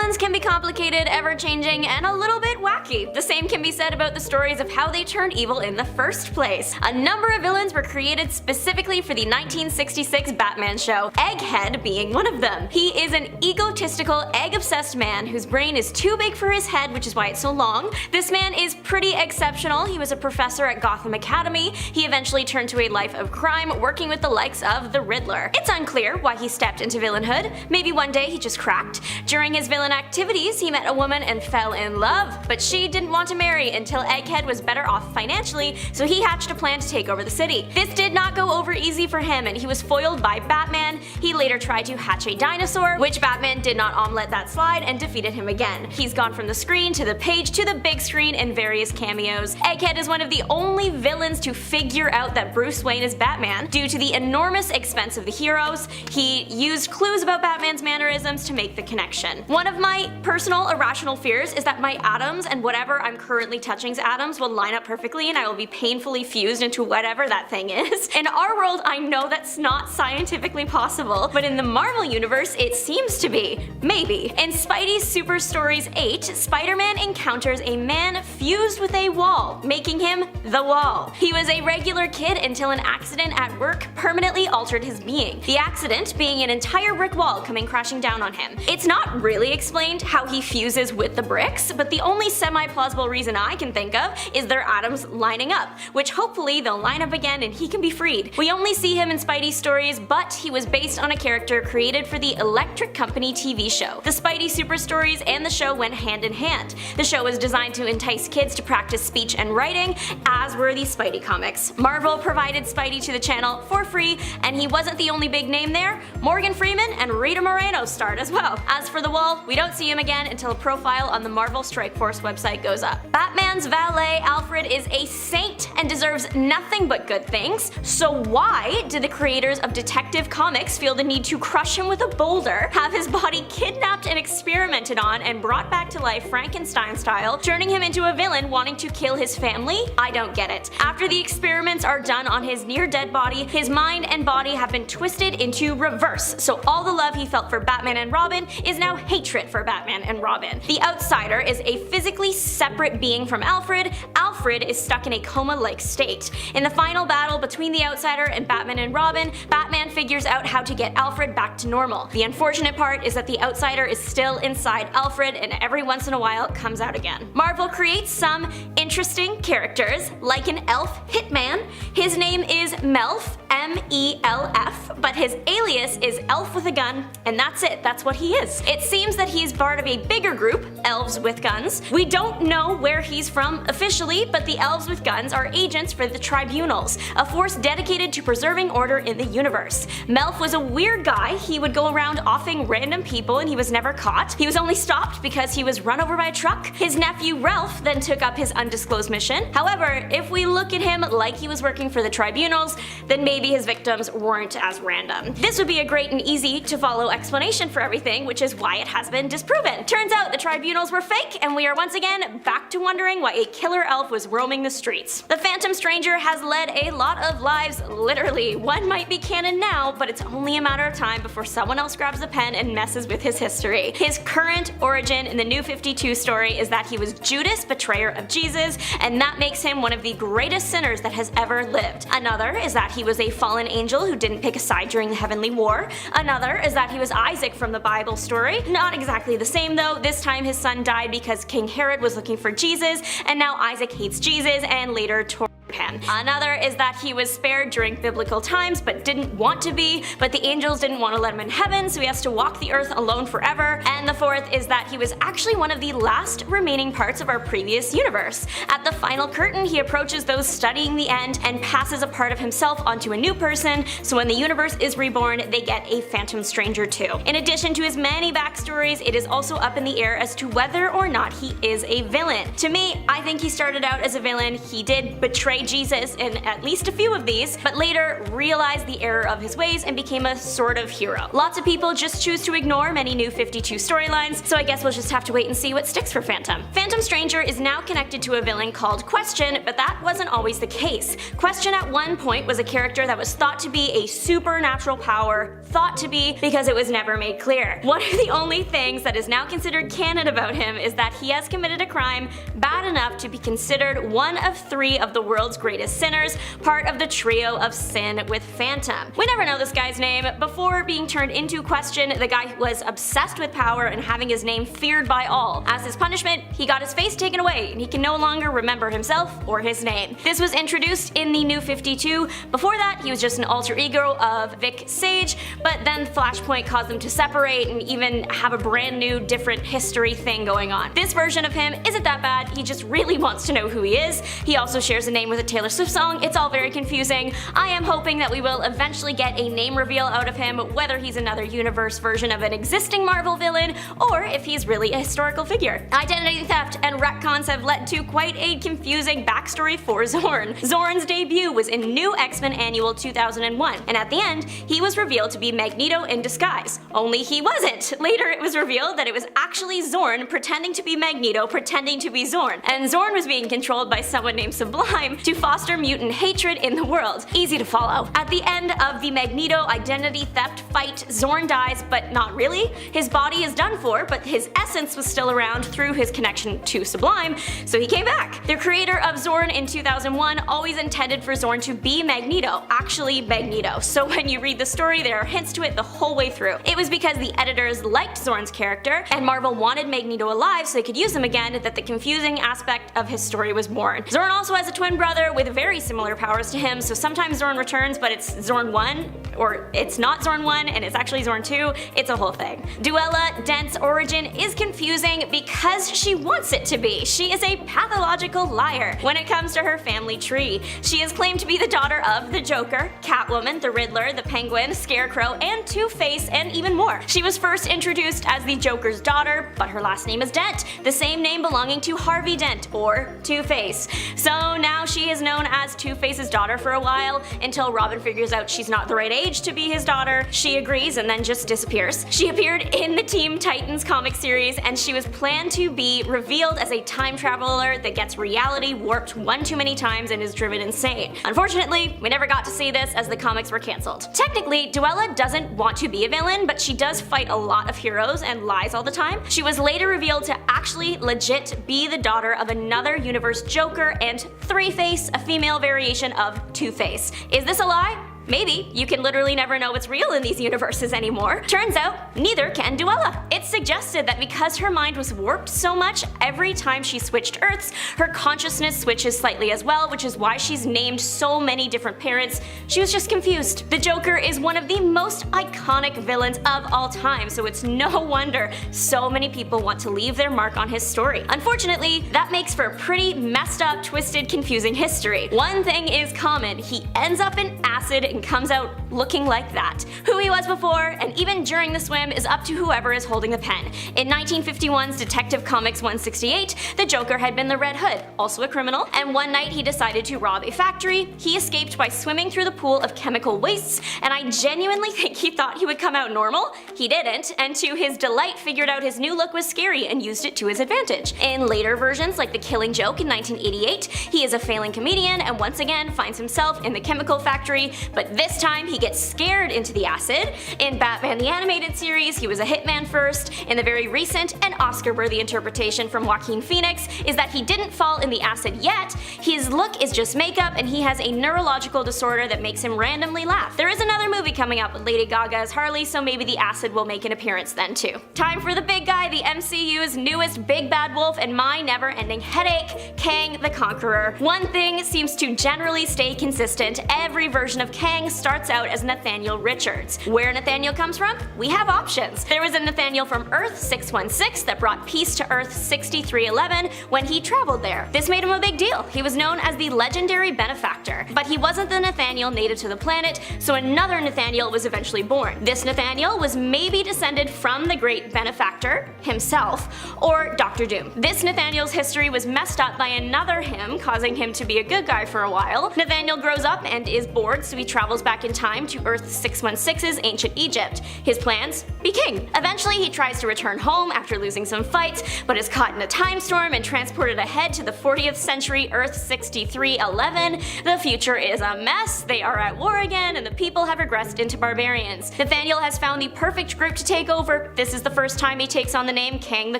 Villains can be complicated, ever-changing, and a little bit wacky. The same can be said about the stories of how they turned evil in the first place. A number of villains were created specifically for the 1966 Batman show, Egghead being one of them. He is an egotistical, egg-obsessed man whose brain is too big for his head, which is why it's so long. This man is pretty exceptional. He was a professor at Gotham Academy. He eventually turned to a life of crime, working with the likes of the Riddler. It's unclear why he stepped into villainhood. Maybe one day he just cracked. During his villain activities, he met a woman and fell in love, but she didn't want to marry until Egghead was better off financially, so he hatched a plan to take over the city. This did not go over easy for him, and he was foiled by Batman. He later tried to hatch a dinosaur, which Batman did not omelet that slide and defeated him again. He's gone from the screen to the page to the big screen in various cameos. Egghead is one of the only villains to figure out that Bruce Wayne is Batman. Due to the enormous expense of the heroes, he used clues about Batman's mannerisms to make the connection. One of my personal irrational fears is that my atoms and whatever I'm currently touching's atoms will line up perfectly and I will be painfully fused into whatever that thing is. In our world, I know that's not scientifically possible, but in the Marvel universe, it seems to be. Maybe. In Spidey's Super Stories 8, Spider-Man encounters a man fused with a wall, making him the Wall. He was a regular kid until an accident at work permanently altered his being. The accident being an entire brick wall coming crashing down on him. It's not really explained how he fuses with the bricks, but the only semi-plausible reason I can think of is their atoms lining up, which hopefully they'll line up again and he can be freed. We only see him in Spidey stories, but he was based on a character created for the Electric Company TV show. The Spidey Super Stories and the show went hand in hand. The show was designed to entice kids to practice speech and writing, as were the Spidey comics. Marvel provided Spidey to the channel for free, and he wasn't the only big name there. Morgan Freeman and Rita Moreno starred as well. As for the Wall, we don't see him again until a profile on the Marvel Strike Force website goes up. Batman's valet, Alfred, is a saint and deserves nothing but good things. So why did the creators of Detective Comics feel the need to crush him with a boulder, have his body kidnapped and experimented on, and brought back to life Frankenstein style, turning him into a villain wanting to kill his family? I don't get it. After the experiments are done on his near-dead body, his mind and body have been twisted into reverse, so all the love he felt for Batman and Robin is now hatred for Batman and Robin. The Outsider is a physically separate being from Alfred. Alfred is stuck in a coma-like state. In the final battle between the Outsider and Robin, Batman figures out how to get Alfred back to normal. The unfortunate part is that the Outsider is still inside Alfred and every once in a while comes out again. Marvel creates some interesting characters, like an elf hitman. His name is Melf, M-E-L-F, but his alias is Elf with a Gun, and that's it, that's what he is. It seems that he's part of a bigger group, Elves with Guns. We don't know where he's from officially, but the Elves with Guns are agents for the Tribunals, a force dedicated to preserving order in the universe. Melf was a weird guy. He would go around offing random people and he was never caught. He was only stopped because he was run over by a truck. His nephew Ralph then took up his undisclosed mission. However, if we look at him like he was working for the Tribunals, then maybe his victims weren't as random. This would be a great and easy to follow explanation for everything, which is why it has been disproven. Turns out the Tribunals were fake, and we are once again back to wondering why a killer elf was roaming the streets. The Phantom Stranger has led a lot of lives, literally. One might be canon now, but it's only a matter of time before someone else grabs the pen and messes with his history. His current origin in the New 52 story is that he was Judas, betrayer of Jesus, and that makes him one of the greatest sinners that has ever lived. Another is that he was a fallen angel who didn't pick a side during the Heavenly War. Another is that he was Isaac from the Bible story. Not exactly the same though. This time his son died because King Herod was looking for Jesus, and now Isaac hates Jesus and later tore him. Another is that he was spared during biblical times but didn't want to be, but the angels didn't want to let him in heaven, so he has to walk the earth alone forever. And the fourth is that he was actually one of the last remaining parts of our previous universe. At the final curtain, he approaches those studying the end and passes a part of himself onto a new person, so when the universe is reborn, they get a Phantom Stranger too. In addition to his many backstories, it is also up in the air as to whether or not he is a villain. To me, I think he started out as a villain. He did betray Jesus in at least a few of these, but later realized the error of his ways and became a sort of hero. Lots of people just choose to ignore many New 52 storylines, so I guess we'll just have to wait and see what sticks for Phantom. Phantom Stranger is now connected to a villain called Question, but that wasn't always the case. Question at one point was a character that was thought to be a supernatural power, thought to be because it was never made clear. One of the only things that is now considered canon about him is that he has committed a crime bad enough to be considered one of 3 of the world's greatest sinners, part of the trio of sin with Phantom. We never know this guy's name. Before being turned into Question, the guy was obsessed with power and having his name feared by all. As his punishment, he got his face taken away and he can no longer remember himself or his name. This was introduced in the New 52. Before that, he was just an alter ego of Vic Sage, but then Flashpoint caused them to separate and even have a brand new, different history thing going on. This version of him isn't that bad, he just really wants to know who he is. He also shares a name with a Taylor Swift song. It's all very confusing. I am hoping that we will eventually get a name reveal out of him, whether he's another universe version of an existing Marvel villain, or if he's really a historical figure. Identity theft and retcons have led to quite a confusing backstory for Zorn. Zorn's debut was in New X-Men Annual 2001, and at the end, he was revealed to be Magneto in disguise. Only he wasn't. Later it was revealed that it was actually Zorn pretending to be Magneto pretending to be Zorn, and Zorn was being controlled by someone named Sublime to foster mutant hatred in the world. Easy to follow. At the end of the Magneto identity theft fight, Zorn dies, but not really. His body is done for, but his essence was still around through his connection to Sublime, so he came back. The creator of Zorn in 2001 always intended for Zorn to be Magneto, actually Magneto, so when you read the story there are hints to it the whole way through. It was because the editors liked Zorn's character, and Marvel wanted Magneto alive so they could use him again, that the confusing aspect of his story was born. Zorn also has a twin brother with very similar powers to him, so sometimes Zorn returns but it's Zorn 1, or it's not Zorn 1 and it's actually Zorn 2, it's a whole thing. Duela Dent's origin is confusing because she wants it to be. She is a pathological liar when it comes to her family tree. She is claimed to be the daughter of the Joker, Catwoman, the Riddler, the Penguin, Scarecrow, and Two-Face, and even more. She was first introduced as the Joker's daughter, but her last name is Dent, the same name belonging to Harvey Dent, or Two-Face. So now she is known as Two-Face's daughter for a while, until Robin figures out she's not the right age to be his daughter. She agrees and then just disappears. She appeared in the Teen Titans comic series, and she was planned to be revealed as a time traveler that gets reality warped one too many times and is driven insane. Unfortunately, we never got to see this as the comics were cancelled. Technically, Duela doesn't want to be a villain, but she does fight a lot of heroes and lies all the time. She was later revealed to actually legit be the daughter of another universe Joker and Three-Face, a female variation of Two-Face. Is this a lie? Maybe. You can literally never know what's real in these universes anymore. Turns out, neither can Duela. It's suggested that because her mind was warped so much, every time she switched Earths, her consciousness switches slightly as well, which is why she's named so many different parents. She was just confused. The Joker is one of the most iconic villains of all time, so it's no wonder so many people want to leave their mark on his story. Unfortunately, that makes for a pretty messed up, twisted, confusing history. One thing is common: he ends up in acid and comes out looking like that. Who he was before, and even during the swim, is up to whoever is holding the pen. In 1951's Detective Comics 168, the Joker had been the Red Hood, also a criminal, and one night he decided to rob a factory. He escaped by swimming through the pool of chemical wastes, and I genuinely think he thought he would come out normal. He didn't, and to his delight figured out his new look was scary and used it to his advantage. In later versions, like The Killing Joke in 1988, he is a failing comedian and once again finds himself in the chemical factory, but this time he gets scared into the acid. In Batman the Animated Series, he was a hitman first. In the very recent and Oscar-worthy interpretation from Joaquin Phoenix is that he didn't fall in the acid yet. His look is just makeup and he has a neurological disorder that makes him randomly laugh. There is another movie coming up with Lady Gaga as Harley, so maybe the acid will make an appearance then too. Time for the big guy, the MCU's newest big bad wolf and my never-ending headache, Kang the Conqueror. One thing seems to generally stay consistent: every version of Kang Kang starts out as Nathaniel Richards. Where Nathaniel comes from? We have options. There was a Nathaniel from Earth 616 that brought peace to Earth 6311 when he traveled there. This made him a big deal. He was known as the legendary benefactor. But he wasn't the Nathaniel native to the planet, so another Nathaniel was eventually born. This Nathaniel was maybe descended from the great benefactor himself, or Dr. Doom. This Nathaniel's history was messed up by another him, causing him to be a good guy for a while. Nathaniel grows up and is bored, so he travels back in time to Earth 616's ancient Egypt. His plans? Be king. Eventually he tries to return home after losing some fights, but is caught in a time storm and transported ahead to the 40th century Earth 6311. The future is a mess, they are at war again, and the people have regressed into barbarians. Nathaniel has found the perfect group to take over. This is the first time he takes on the name Kang the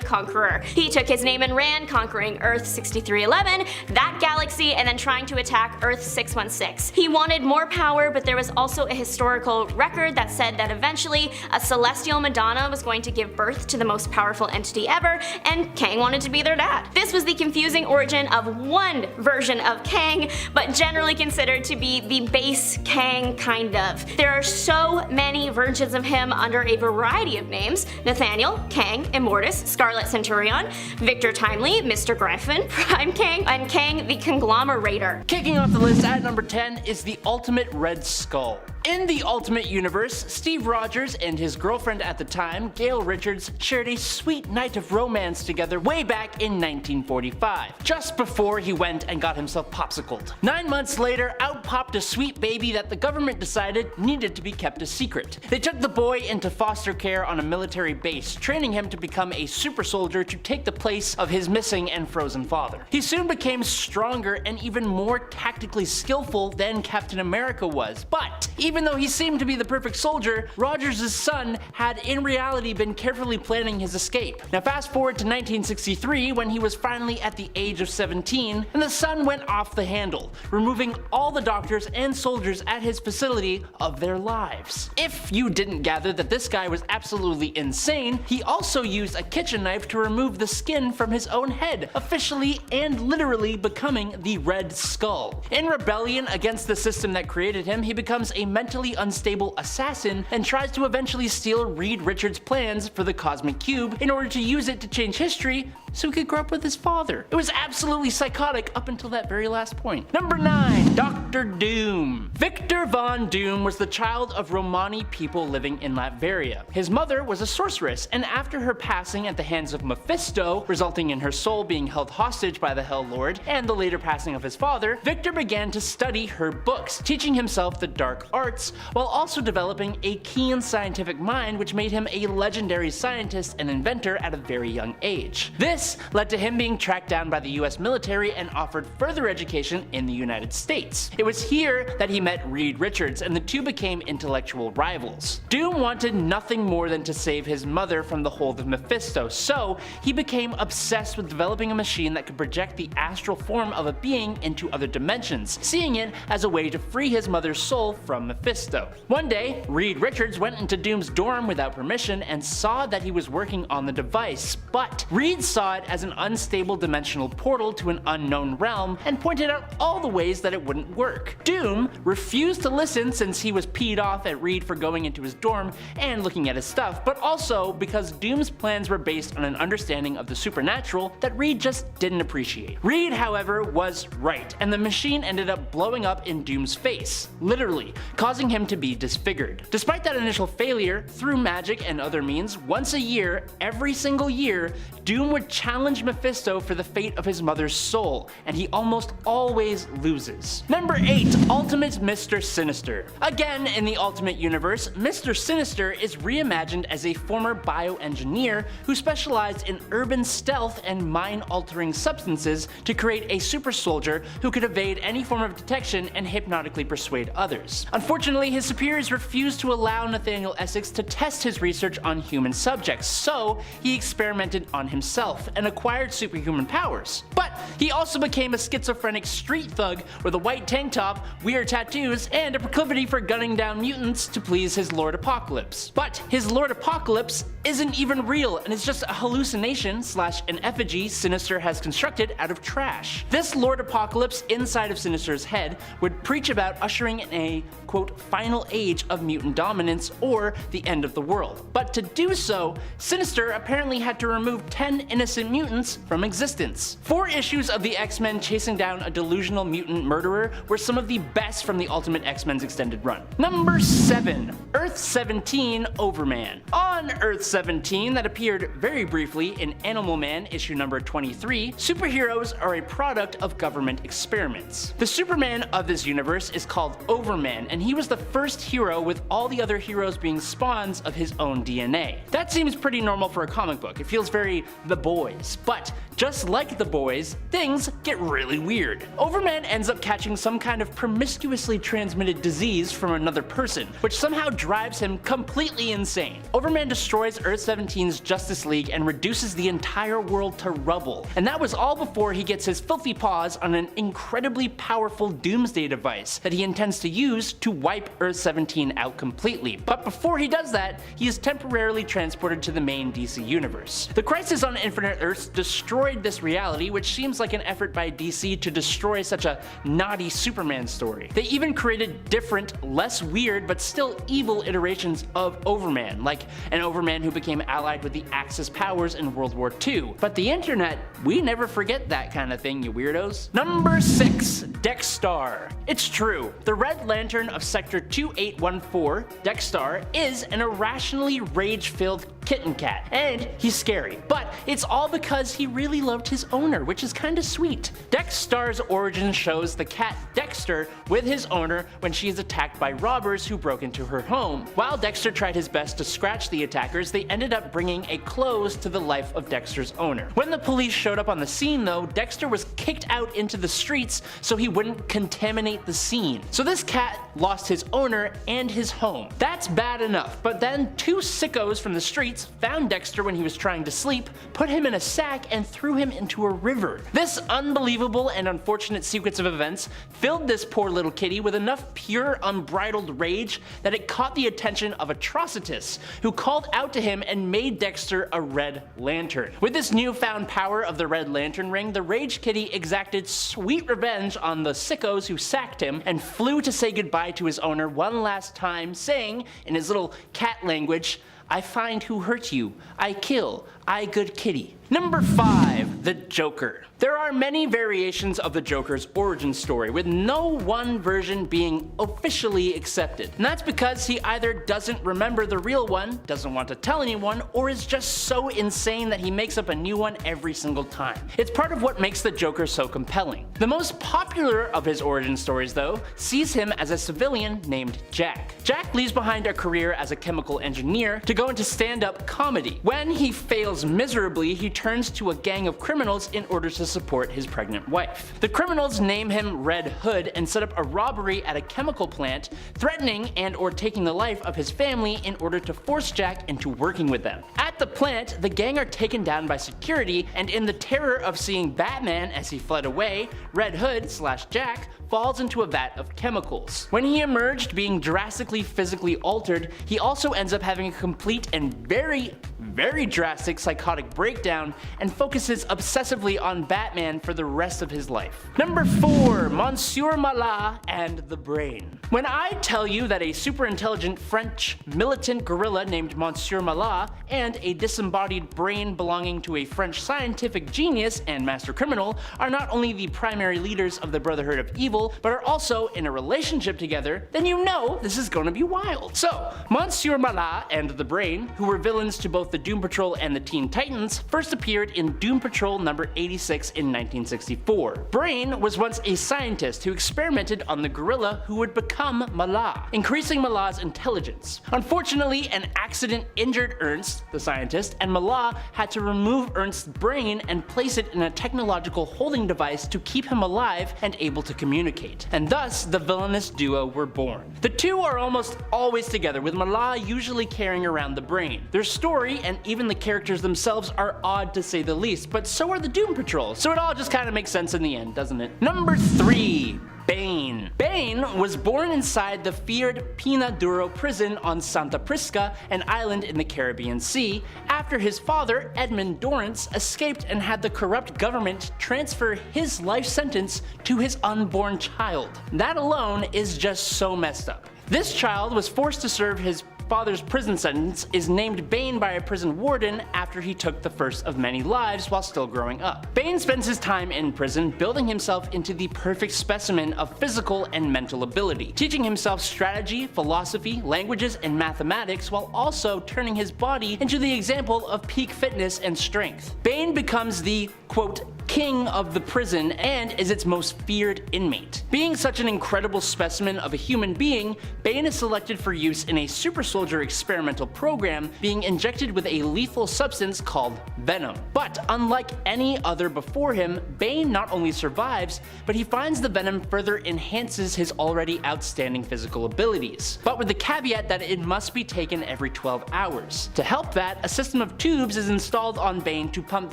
Conqueror. He took his name and ran, conquering Earth 6311, that galaxy, and then trying to attack Earth 616. He wanted more power, but there was also a historical record that said that eventually a celestial Madonna was going to give birth to the most powerful entity ever, and Kang wanted to be their dad. This was the confusing origin of one version of Kang, but generally considered to be the base Kang, kind of. There are so many versions of him under a variety of names: Nathaniel, Kang, Immortus, Scarlet Centurion, Victor Timely, Mr. Griffin, Prime Kang, and Kang the Conglomerator. Kicking off the list at number 10 is the Ultimate Red Skull. In the Ultimate Universe, Steve Rogers and his girlfriend at the time, Gail Richards, shared a sweet night of romance together way back in 1945, just before he went and got himself popsicled. 9 months later, out popped a sweet baby that the government decided needed to be kept a secret. They took the boy into foster care on a military base, training him to become a super soldier to take the place of his missing and frozen father. He soon became stronger and even more tactically skillful than Captain America was, but even though he seemed to be the perfect soldier, Rogers' son had in reality been carefully planning his escape. Now fast forward to 1963, when he was finally at the age of 17, and the son went off the handle, removing all the doctors and soldiers at his facility of their lives. If you didn't gather that this guy was absolutely insane, he also used a kitchen knife to remove the skin from his own head, officially and literally becoming the Red Skull. In rebellion against the system that created him, he becomes a mentally unstable assassin and tries to eventually steal Reed Richards' plans for the Cosmic Cube in order to use it to change history so he could grow up with his father. It was absolutely psychotic up until that very last point. Number 9. Dr. Doom. Victor Von Doom was the child of Romani people living in Latveria. His mother was a sorceress, and after her passing at the hands of Mephisto, resulting in her soul being held hostage by the Hell Lord, and the later passing of his father, Victor began to study her books, teaching himself the dark arts, while also developing a keen scientific mind which made him a legendary scientist and inventor at a very young age. This led to him being tracked down by the US military and offered further education in the United States. It was here that he met Reed Richards, and the two became intellectual rivals. Doom wanted nothing more than to save his mother from the hold of Mephisto, so he became obsessed with developing a machine that could project the astral form of a being into other dimensions, seeing it as a way to free his mother's soul from Mephisto. One day, Reed Richards went into Doom's dorm without permission and saw that he was working on the device, but Reed saw it as an unstable dimensional portal to an unknown realm and pointed out all the ways that it wouldn't work. Doom refused to listen since he was peed off at Reed for going into his dorm and looking at his stuff, but also because Doom's plans were based on an understanding of the supernatural that Reed just didn't appreciate. Reed, however, was right, and the machine ended up blowing up in Doom's face, literally, causing him to be disfigured. Despite that initial failure, through magic and other means, once a year, every single year, Doom would challenge Mephisto for the fate of his mother's soul, and he almost always loses. Number 8. Ultimate Mr. Sinister. Again, in the Ultimate Universe, Mr. Sinister is reimagined as a former bioengineer who specialized in urban stealth and mind-altering substances to create a super soldier who could evade any form of detection and hypnotically persuade others. Unfortunately, his superiors refused to allow Nathaniel Essex to test his research on human subjects, so he experimented on himself and acquired superhuman powers. But he also became a schizophrenic street thug with a white tank top, weird tattoos, and a proclivity for gunning down mutants to please his Lord Apocalypse. But his Lord Apocalypse isn't even real, and it's just a hallucination slash an effigy Sinister has constructed out of trash. This Lord Apocalypse inside of Sinister's head would preach about ushering in a, quote, quote final age of mutant dominance or the end of the world. But to do so, Sinister apparently had to remove 10 innocent mutants from existence. 4 issues of the X-Men chasing down a delusional mutant murderer were some of the best from the Ultimate X-Men's extended run. Number 7. Earth 17 Overman. On Earth 17, that appeared very briefly in Animal Man issue number 23, superheroes are a product of government experiments. The Superman of this universe is called Overman, and he was the first hero with all the other heroes being spawns of his own DNA. That seems pretty normal for a comic book. It feels very The Boys. But just like The Boys, things get really weird. Overman ends up catching some kind of promiscuously transmitted disease from another person, which somehow drives him completely insane. Overman destroys Earth 17's Justice League and reduces the entire world to rubble. And that was all before he gets his filthy paws on an incredibly powerful Doomsday device that he intends to use to wipe Earth 17 out completely. But before he does that, he is temporarily transported to the main DC universe. The Crisis on Infinite Earths destroyed this reality, which seems like an effort by DC to destroy such a naughty Superman story. They even created different, less weird, but still evil iterations of Overman, like an Overman who became allied with the Axis powers in World War II. But the internet, we never forget that kind of thing, you weirdos. Number 6. Dex-Starr. It's true, the Red Lantern of Sector 2814, Dex-Starr, is an irrationally rage-filled kitten cat, and he's scary. But it's all because he really loved his owner, which is kinda sweet. Dex-Starr's origin shows the cat Dexter with his owner when she is attacked by robbers who broke into her home. While Dexter tried his best to scratch the attackers, they ended up bringing a close to the life of Dexter's owner. When the police showed up on the scene though, Dexter was kicked out into the streets so he wouldn't contaminate the scene. So this cat lost his owner and his home. That's bad enough, but then 2 sickos from the streets found Dexter when he was trying to sleep, put him in a sack, and threw him into a river. This unbelievable and unfortunate sequence of events filled this poor little kitty with enough pure, unbridled rage that it caught the attention of Atrocitus, who called out to him and made Dexter a Red Lantern. With this newfound power of the Red Lantern ring, the Rage Kitty exacted sweet revenge on the sickos who sacked him and flew to say goodbye to his owner one last time, saying, in his little cat language, "I find who hurt you, I kill, I good kitty." Number 5. The Joker. There are many variations of the Joker's origin story, with no one version being officially accepted. And that's because he either doesn't remember the real one, doesn't want to tell anyone, or is just so insane that he makes up a new one every single time. It's part of what makes the Joker so compelling. The most popular of his origin stories, though, sees him as a civilian named Jack. Jack leaves behind a career as a chemical engineer to go into stand-up comedy. When he fails miserably, he turns to a gang of criminals in order to support his pregnant wife. The criminals name him Red Hood and set up a robbery at a chemical plant, threatening and or taking the life of his family in order to force Jack into working with them. At the plant, the gang are taken down by security, and in the terror of seeing Batman as he fled away, Red Hood / Jack falls into a vat of chemicals. When he emerged being drastically physically altered, he also ends up having a complete and very drastic psychotic breakdown and focuses obsessively on Batman for the rest of his life. Number 4. Monsieur Mallah and the Brain. When I tell you that a super intelligent French militant gorilla named Monsieur Mallah and a disembodied brain belonging to a French scientific genius and master criminal are not only the primary leaders of the Brotherhood of Evil, but are also in a relationship together, then you know this is gonna be wild. So, Monsieur Mallah and the Brain, who were villains to both the Doom Patrol and the Teen Titans, first appeared in Doom Patrol number 86 in 1964. Brain was once a scientist who experimented on the gorilla who would become Mallah, increasing Mallah's intelligence. Unfortunately, an accident injured Ernst, the scientist, and Mallah had to remove Ernst's brain and place it in a technological holding device to keep him alive and able to communicate. And thus, the villainous duo were born. The two are almost always together, with Mallah usually carrying around the brain. Their story and even the characters themselves are odd to say the least, but so are the Doom Patrol, so it all just kind of makes sense in the end, doesn't it? Number 3. Bane. Bane was born inside the feared Pena Duro prison on Santa Prisca, an island in the Caribbean Sea, after his father, Edmund Dorrance, escaped and had the corrupt government transfer his life sentence to his unborn child. That alone is just so messed up. This child was forced to serve his father's prison sentence, is named Bane by a prison warden after he took the first of many lives while still growing up. Bane spends his time in prison building himself into the perfect specimen of physical and mental ability, teaching himself strategy, philosophy, languages, and mathematics while also turning his body into the example of peak fitness and strength. Bane becomes the, quote, king of the prison and is its most feared inmate. Being such an incredible specimen of a human being, Bane is selected for use in a super soldier experimental program, being injected with a lethal substance called venom. But unlike any other before him, Bane not only survives, but he finds the venom further enhances his already outstanding physical abilities, but with the caveat that it must be taken every 12 hours. To help that, a system of tubes is installed on Bane to pump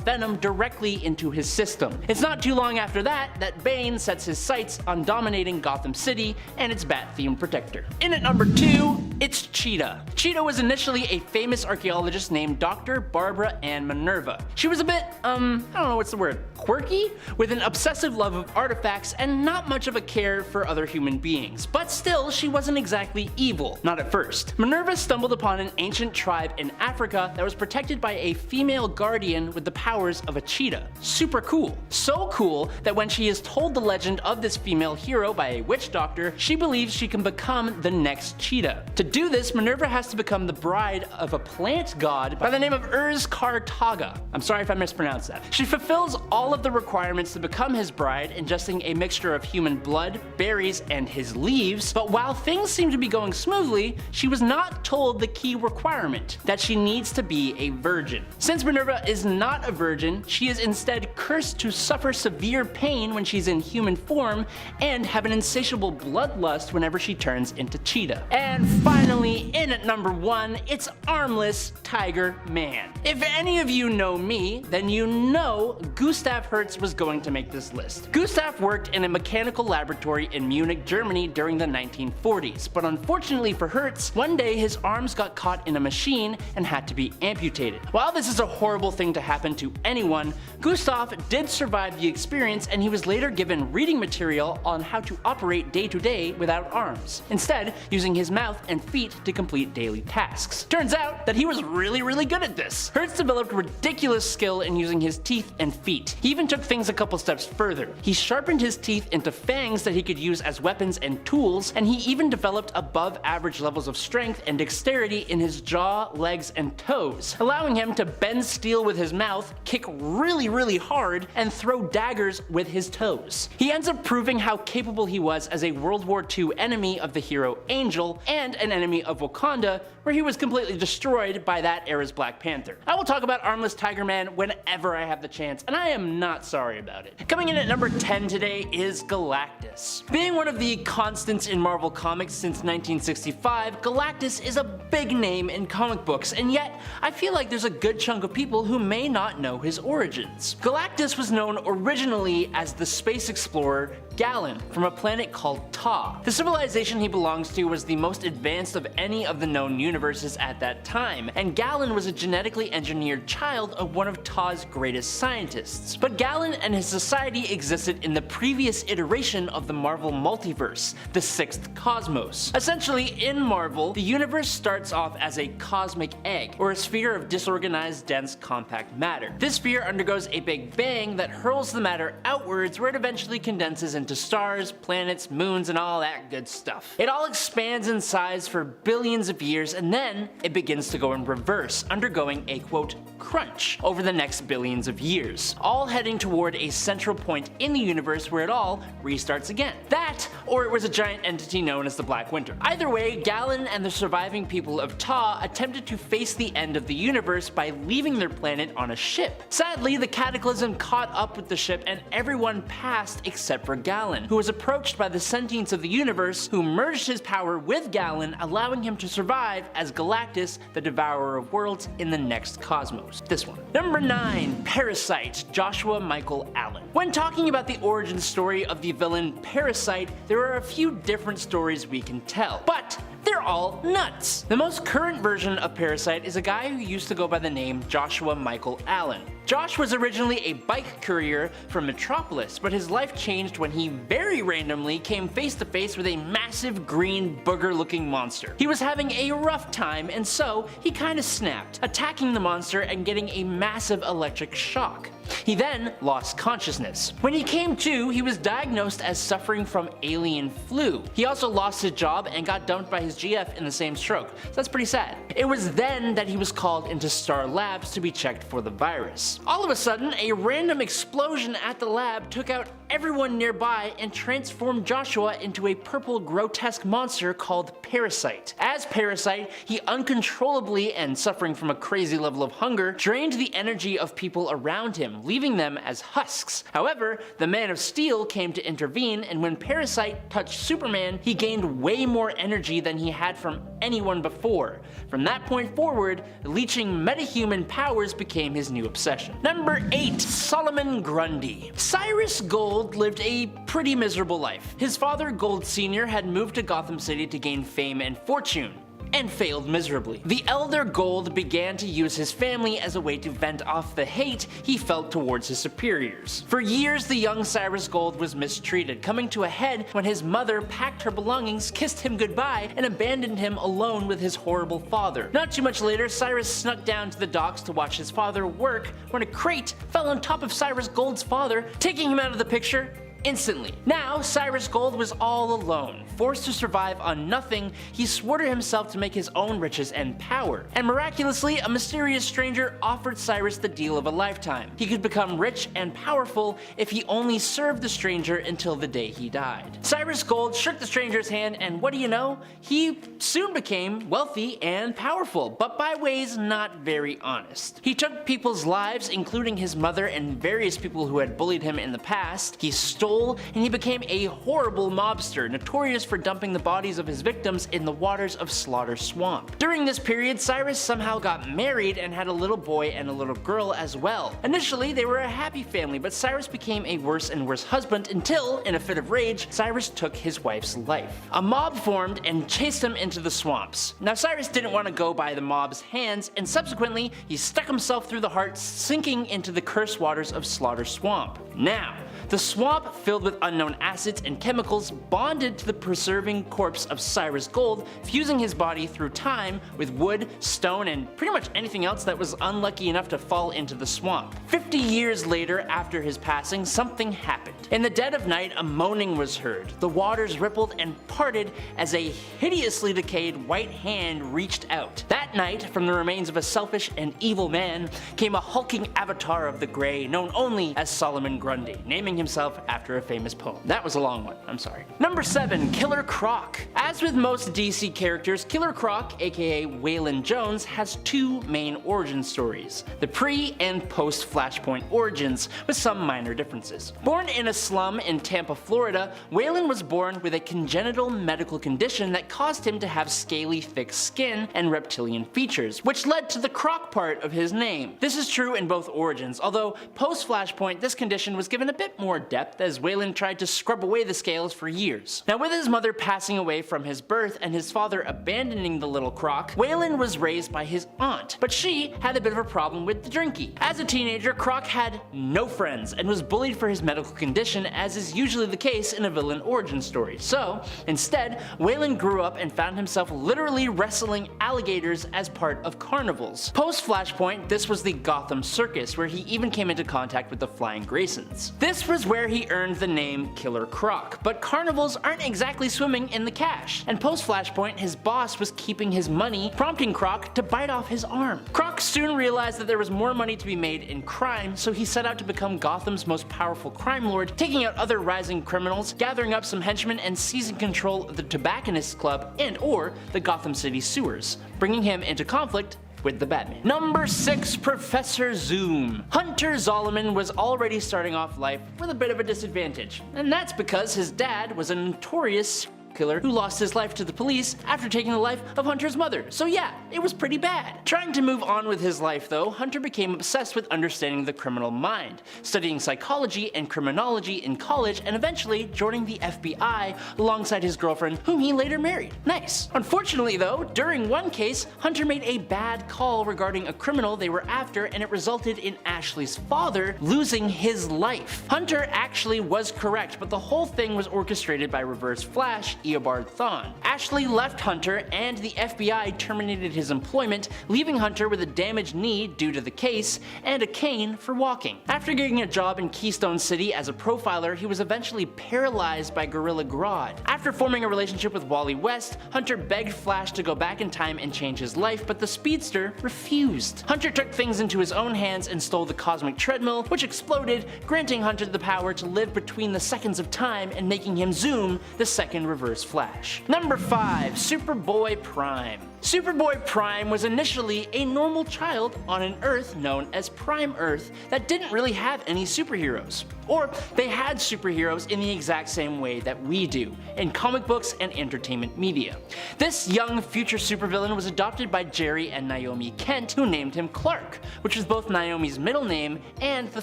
venom directly into his system. It's not too long after that Bane sets his sights on dominating Gotham City and its bat-themed protector. In at number 2, it's Cheetah. Cheetah was initially a famous archaeologist named Dr. Barbara Ann Minerva. She was a bit, I don't know what's the word, quirky? With an obsessive love of artifacts and not much of a care for other human beings. But still, she wasn't exactly evil, not at first. Minerva stumbled upon an ancient tribe in Africa that was protected by a female guardian with the powers of a cheetah. Super cool. So cool that when she is told the legend of this female hero by a witch doctor, she believes she can become the next cheetah. To do this, Minerva has to become the bride of a plant god by the name of Kartaga. I'm sorry if I mispronounced that. She fulfills all of the requirements to become his bride, ingesting a mixture of human blood, berries, and his leaves, but while things seem to be going smoothly, she was not told the key requirement, that she needs to be a virgin. Since Minerva is not a virgin, she is instead cursed to suffer severe pain when she's in human form and have an insatiable bloodlust whenever she turns into Cheetah. And finally, in at number 1, it's Armless Tiger Man. If any of you know me, then you know Gustav Hertz was going to make this list. Gustav worked in a mechanical laboratory in Munich, Germany during the 1940s, but unfortunately for Hertz, one day his arms got caught in a machine and had to be amputated. While this is a horrible thing to happen to anyone, Gustav did survive the experience, and he was later given reading material on how to operate day to day without arms, instead using his mouth and feet to complete daily tasks. Turns out that he was really good at this. Hertz developed ridiculous skill in using his teeth and feet. He even took things a couple steps further. He sharpened his teeth into fangs that he could use as weapons and tools, and he even developed above average levels of strength and dexterity in his jaw, legs, and toes, allowing him to bend steel with his mouth, kick really hard, and throw daggers with his toes. He ends up proving how capable he was as a World War II enemy of the hero Angel and an enemy of Wakanda, where he was completely destroyed by that era's Black Panther. I will talk about Armless Tiger Man whenever I have the chance, and I am not sorry about it. Coming in at number 10 today is Galactus. Being one of the constants in Marvel Comics since 1965, Galactus is a big name in comic books, and yet I feel like there's a good chunk of people who may not know his origins. Galactus was known originally as the space explorer Galen from a planet called Ta. The civilization he belongs to was the most advanced of any of the known universes at that time, and Galen was a genetically engineered child of one of Ta's greatest scientists. But Galen and his society existed in the previous iteration of the Marvel multiverse, the Sixth Cosmos. Essentially, in Marvel, the universe starts off as a cosmic egg, or a sphere of disorganized, dense, compact matter. This sphere undergoes a big bang that hurls the matter outwards, where it eventually condenses into stars, planets, moons, and all that good stuff. It all expands in size for billions of years, and then it begins to go in reverse, undergoing a quote crunch over the next billions of years, all heading toward a central point in the universe where it all restarts again. That, or it was a giant entity known as the Black Winter. Either way, Galen and the surviving people of Ta attempted to face the end of the universe by leaving their planet on a ship. Sadly, the cataclysm caught up with the ship and everyone passed except for Galen, who was approached by the sentience of the universe, who merged his power with Galen, allowing him to survive as Galactus, the Devourer of Worlds, in the next cosmos. This one. Number 9. Parasite, Joshua Michael Allen. When talking about the origin story of the villain Parasite, there are a few different stories we can tell, but they're all nuts. The most current version of Parasite is a guy who used to go by the name Joshua Michael Allen. Josh was originally a bike courier from Metropolis, but his life changed when he very randomly came face to face with a massive green booger-looking monster. He was having a rough time, and so he kinda snapped, attacking the monster and getting a massive electric shock. He then lost consciousness. When he came to, he was diagnosed as suffering from alien flu. He also lost his job and got dumped by his GF in the same stroke, so that's pretty sad. It was then that he was called into Star Labs to be checked for the virus. All of a sudden, a random explosion at the lab took out everyone nearby and transformed Joshua into a purple grotesque monster called Parasite. As Parasite, he uncontrollably, and suffering from a crazy level of hunger, drained the energy of people around him, leaving them as husks. However, the Man of Steel came to intervene, and when Parasite touched Superman, he gained way more energy than he had from anyone before. From that point forward, leeching metahuman powers became his new obsession. Number 8. Solomon Grundy. Cyrus Gold lived a pretty miserable life. His father, Gold Sr., had moved to Gotham City to gain fame and fortune, and failed miserably. The elder Gold began to use his family as a way to vent off the hate he felt towards his superiors. For years, the young Cyrus Gold was mistreated, coming to a head when his mother packed her belongings, kissed him goodbye, and abandoned him alone with his horrible father. Not too much later, Cyrus snuck down to the docks to watch his father work when a crate fell on top of Cyrus Gold's father, taking him out of the picture instantly. Now, Cyrus Gold was all alone. Forced to survive on nothing, he swore to himself to make his own riches and power. And miraculously, a mysterious stranger offered Cyrus the deal of a lifetime. He could become rich and powerful if he only served the stranger until the day he died. Cyrus Gold shook the stranger's hand, and what do you know? He soon became wealthy and powerful, but by ways not very honest. He took people's lives, including his mother and various people who had bullied him in the past. He stole, and he became a horrible mobster, notorious for dumping the bodies of his victims in the waters of Slaughter Swamp. During this period, Cyrus somehow got married and had a little boy and a little girl as well. Initially, they were a happy family, but Cyrus became a worse and worse husband until, in a fit of rage, Cyrus took his wife's life. A mob formed and chased him into the swamps. Now, Cyrus didn't want to go by the mob's hands, and subsequently, he stuck himself through the heart, sinking into the cursed waters of Slaughter Swamp. Now, the swamp, filled with unknown acids and chemicals, bonded to the preserving corpse of Cyrus Gold, fusing his body through time with wood, stone, and pretty much anything else that was unlucky enough to fall into the swamp. 50 years later, after his passing, something happened. In the dead of night, a moaning was heard. The waters rippled and parted as a hideously decayed white hand reached out. That night, from the remains of a selfish and evil man, came a hulking avatar of the Grey, known only as Solomon Grundy, naming himself after a famous poem. That was a long one, I'm sorry. Number 7. Killer Croc. As with most DC characters, Killer Croc, aka Waylon Jones, has two main origin stories: the pre- and post-Flashpoint origins, with some minor differences. Born in a slum in Tampa, Florida, Waylon was born with a congenital medical condition that caused him to have scaly, thick skin and reptilian features, which led to the Croc part of his name. This is true in both origins, although post-Flashpoint this condition was given a bit more depth as Waylon tried to scrub away the scales for years. Now, with his mother passing away from his birth and his father abandoning the little Croc, Waylon was raised by his aunt, but she had a bit of a problem with the drinky. As a teenager, Croc had no friends and was bullied for his medical condition, as is usually the case in a villain origin story. So, instead, Waylon grew up and found himself literally wrestling alligators as part of carnivals. Post-Flashpoint, this was the Gotham Circus, where he even came into contact with the Flying Graysons. This was where he earned the name Killer Croc, but carnivals aren't exactly swimming in the cash, and post-Flashpoint his boss was keeping his money, prompting Croc to bite off his arm. Croc soon realized that there was more money to be made in crime, so he set out to become Gotham's most powerful crime lord, taking out other rising criminals, gathering up some henchmen, and seizing control of the Tobacconist Club and or the Gotham City sewers, bringing him into conflict with the Batman. Number 6. Professor Zoom. Hunter Zolomon was already starting off life with a bit of a disadvantage, and that's because his dad was a notorious killer who lost his life to the police after taking the life of Hunter's mother. So yeah, it was pretty bad. Trying to move on with his life though, Hunter became obsessed with understanding the criminal mind, studying psychology and criminology in college, and eventually joining the FBI alongside his girlfriend, whom he later married. Nice. Unfortunately though, during one case, Hunter made a bad call regarding a criminal they were after, and it resulted in Ashley's father losing his life. Hunter actually was correct, but the whole thing was orchestrated by Reverse Flash, Eobard Thawne. Ashley left Hunter, and the FBI terminated his employment, leaving Hunter with a damaged knee due to the case, and a cane for walking. After getting a job in Keystone City as a profiler, he was eventually paralyzed by Gorilla Grodd. After forming a relationship with Wally West, Hunter begged Flash to go back in time and change his life, but the speedster refused. Hunter took things into his own hands and stole the cosmic treadmill, which exploded, granting Hunter the power to live between the seconds of time and making him Zoom, the second Reverse Flash. Number 5. Superboy Prime. Superboy Prime was initially a normal child on an Earth known as Prime Earth that didn't really have any superheroes. Or they had superheroes in the exact same way that we do, in comic books and entertainment media. This young future supervillain was adopted by Jerry and Naomi Kent, who named him Clark, which is both Naomi's middle name and the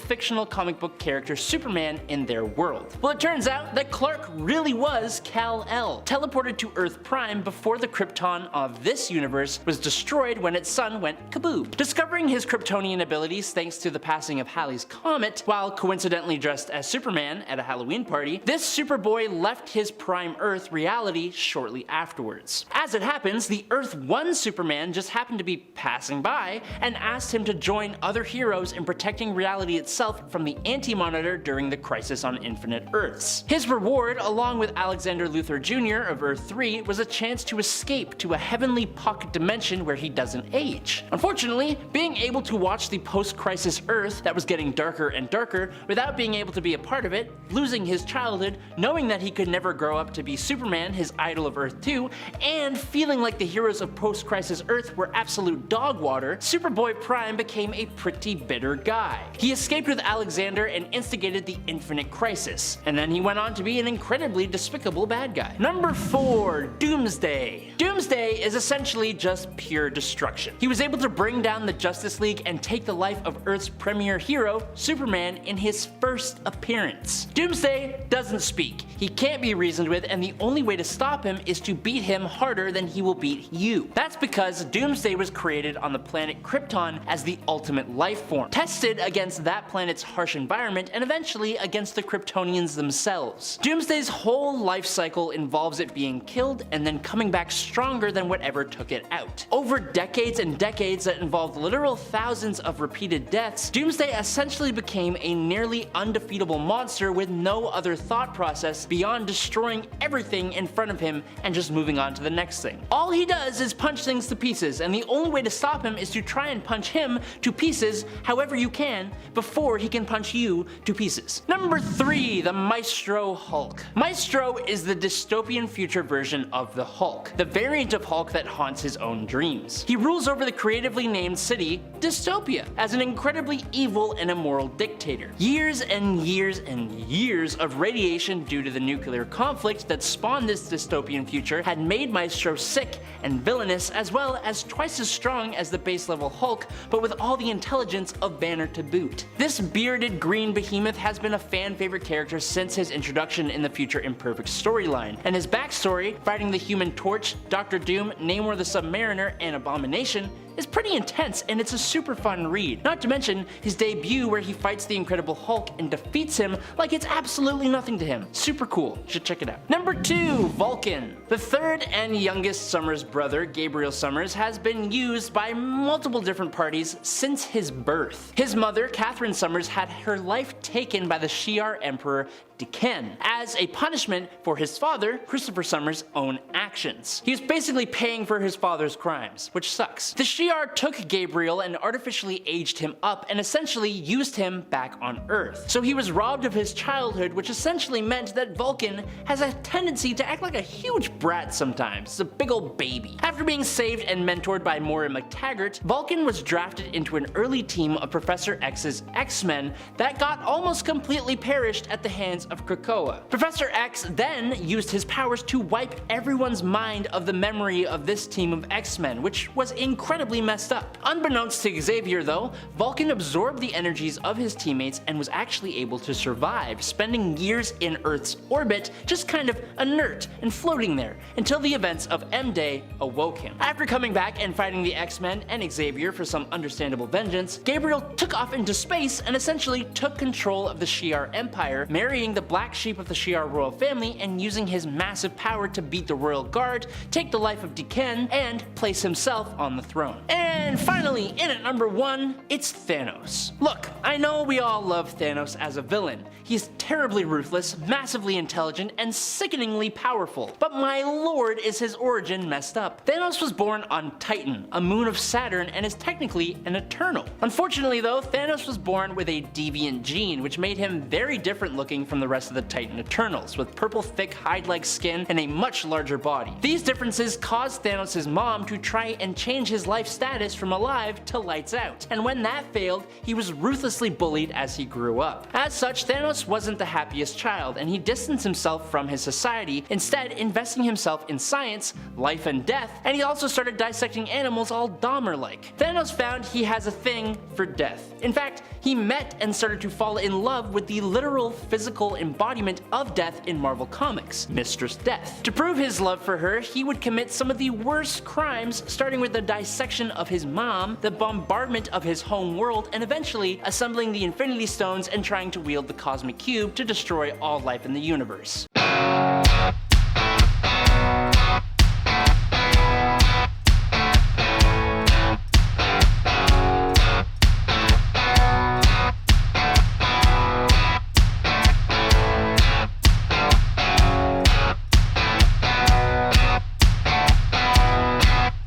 fictional comic book character Superman in their world. Well, it turns out that Clark really was Kal-El, teleported to Earth Prime before the Krypton of this universe was destroyed when its sun went kaboom. Discovering his Kryptonian abilities thanks to the passing of Halley's Comet, while coincidentally dressed as Superman at a Halloween party, this Superboy left his Prime Earth reality shortly afterwards. As it happens, the Earth 1 Superman just happened to be passing by and asked him to join other heroes in protecting reality itself from the Anti-Monitor during the Crisis on Infinite Earths. His reward, along with Alexander Luthor Jr. of Earth 3, was a chance to escape to a heavenly pocket dimension where he doesn't age. Unfortunately, being able to watch the post-crisis Earth that was getting darker and darker without being able to be a part of it, losing his childhood, knowing that he could never grow up to be Superman, his idol of Earth 2, and feeling like the heroes of post-crisis Earth were absolute dog water, Superboy Prime became a pretty bitter guy. He escaped with Alexander and instigated the Infinite Crisis, and then he went on to be an incredibly despicable bad guy. Number 4. Doomsday. Doomsday is essentially just pure destruction. He was able to bring down the Justice League and take the life of Earth's premier hero, Superman, in his first appearance. Doomsday doesn't speak, he can't be reasoned with, and the only way to stop him is to beat him harder than he will beat you. That's because Doomsday was created on the planet Krypton as the ultimate life form, tested against that planet's harsh environment and eventually against the Kryptonians themselves. Doomsday's whole life cycle involves it being killed and then coming back stronger than whatever took it out. Over decades and decades that involved literal thousands of repeated deaths, Doomsday essentially became a nearly undefeatable monster with no other thought process beyond destroying everything in front of him and just moving on to the next thing. All he does is punch things to pieces, and the only way to stop him is to try and punch him to pieces however you can before he can punch you to pieces. Number 3. The Maestro Hulk. Maestro is the dystopian future version of the Hulk, the variant of Hulk that haunts his own dreams. He rules over the creatively named city, Dystopia, as an incredibly evil and immoral dictator. Years and years and years of radiation due to the nuclear conflict that spawned this dystopian future had made Maestro sick and villainous, as well as twice as strong as the base level Hulk, but with all the intelligence of Banner to boot. This bearded green behemoth has been a fan favorite character since his introduction in the Future Imperfect storyline, and his backstory, fighting the Human Torch, Doctor Doom, Namor the Submariner, and Abomination, is pretty intense, and it's a super fun read. Not to mention his debut where he fights the Incredible Hulk and defeats him like it's absolutely nothing to him. Super cool, you should check it out. Number 2. Vulcan. The third and youngest Summers brother, Gabriel Summers, has been used by multiple different parties since his birth. His mother, Catherine Summers, had her life taken by the Shi'ar Emperor Dekan as a punishment for his father, Christopher Summers' own actions. He was basically paying for his father's crimes, which sucks. The Shi'ar Shi'ar took Gabriel and artificially aged him up and essentially used him back on Earth. So he was robbed of his childhood, which essentially meant that Vulcan has a tendency to act like a huge brat sometimes. It's a big old baby. After being saved and mentored by Moira McTaggart, Vulcan was drafted into an early team of Professor X's X-Men that got almost completely perished at the hands of Krakoa. Professor X then used his powers to wipe everyone's mind of the memory of this team of X-Men, which was incredibly messed up. Unbeknownst to Xavier though, Vulcan absorbed the energies of his teammates and was actually able to survive, spending years in Earth's orbit just kind of inert and floating there until the events of M-Day awoke him. After coming back and fighting the X-Men and Xavier for some understandable vengeance, Gabriel took off into space and essentially took control of the Shi'ar Empire, marrying the black sheep of the Shi'ar royal family and using his massive power to beat the royal guard, take the life of Decan, and place himself on the throne. And finally, in at number 1, it's Thanos. Look, I know we all love Thanos as a villain. He's terribly ruthless, massively intelligent, and sickeningly powerful. But my lord, is his origin messed up. Thanos was born on Titan, a moon of Saturn, and is technically an Eternal. Unfortunately though, Thanos was born with a deviant gene, which made him very different looking from the rest of the Titan Eternals, with purple thick hide-like skin and a much larger body. These differences caused Thanos' mom to try and change his life status from alive to lights out, and when that failed, he was ruthlessly bullied as he grew up. As such, Thanos wasn't the happiest child, and he distanced himself from his society, instead investing himself in science, life and death, and he also started dissecting animals all Dahmer-like. Thanos found he has a thing for death. In fact, he met and started to fall in love with the literal physical embodiment of death in Marvel Comics, Mistress Death. To prove his love for her, he would commit some of the worst crimes, starting with the dissection of his mom, the bombardment of his home world, and eventually assembling the Infinity Stones and trying to wield the Cosmic Cube to destroy all life in the universe.